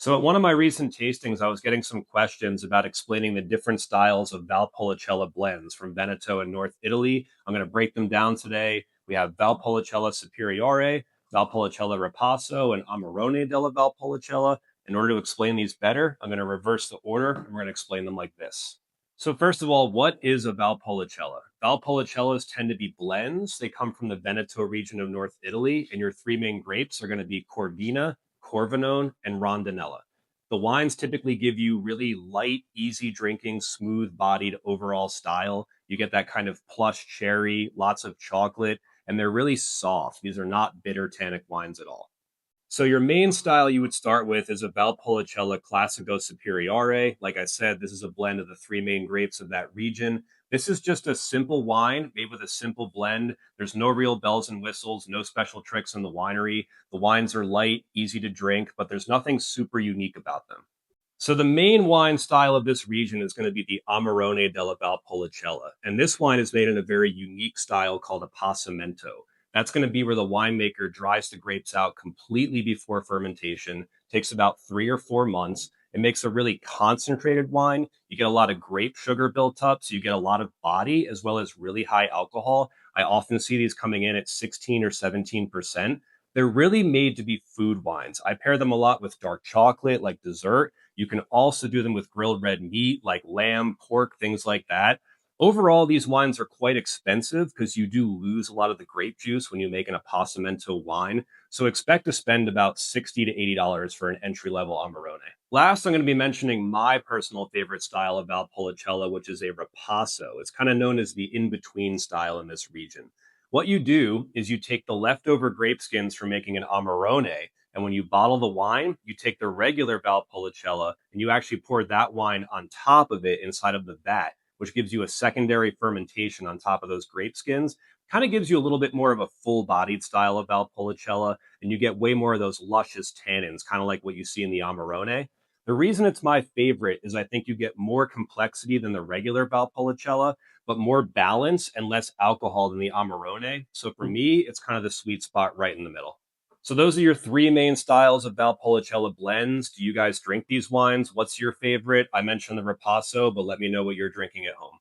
So at one of my recent tastings, I was getting some questions about explaining the different styles of Valpolicella blends from Veneto and North Italy. I'm going to break them down today. We have Valpolicella Superiore, Valpolicella Ripasso, and Amarone della Valpolicella. In order to explain these better, I'm going to reverse the order and we're going to explain them like this. So first of all, what is a Valpolicella? Valpolicellas tend to be blends. They come from the Veneto region of North Italy, and your three main grapes are going to be Corvina, Corvinone, and Rondinella. The wines typically give you really light, easy drinking, smooth bodied overall style. You get that kind of plush cherry, lots of chocolate, and they're really soft. These are not bitter tannic wines at all. So your main style you would start with is a Valpolicella Classico Superiore. Like I said, this is a blend of the three main grapes of that region. This is just a simple wine made with a simple blend. There's no real bells and whistles, no special tricks in the winery. The wines are light, easy to drink, but there's nothing super unique about them. So the main wine style of this region is going to be the Amarone della Valpolicella. And this wine is made in a very unique style called a passamento. That's going to be where the winemaker dries the grapes out completely before fermentation. Takes about 3 or 4 months. It makes a really concentrated wine. You get a lot of grape sugar built up, so you get a lot of body as well as really high alcohol. I often see these coming in at 16 or 17%. They're really made to be food wines. I pair them a lot with dark chocolate, like dessert. You can also do them with grilled red meat, like lamb, pork, things like that. Overall, these wines are quite expensive because you do lose a lot of the grape juice when you make an Appassimento wine. So expect to spend about $60 to $80 for an entry level Amarone. Last, I'm going to be mentioning my personal favorite style of Valpolicella, which is a Ripasso. It's kind of known as the in between style in this region. What you do is you take the leftover grape skins from making an Amarone, and when you bottle the wine, you take the regular Valpolicella and you actually pour that wine on top of it inside of the vat, which gives you a secondary fermentation on top of those grape skins. Kind of gives you a little bit more of a full bodied style of Valpolicella, and you get way more of those luscious tannins, kind of like what you see in the Amarone. The reason it's my favorite is I think you get more complexity than the regular Valpolicella, but more balance and less alcohol than the Amarone. So for me, it's kind of the sweet spot right in the middle. So those are your three main styles of Valpolicella blends. Do you guys drink these wines? What's your favorite? I mentioned the Ripasso, but let me know what you're drinking at home.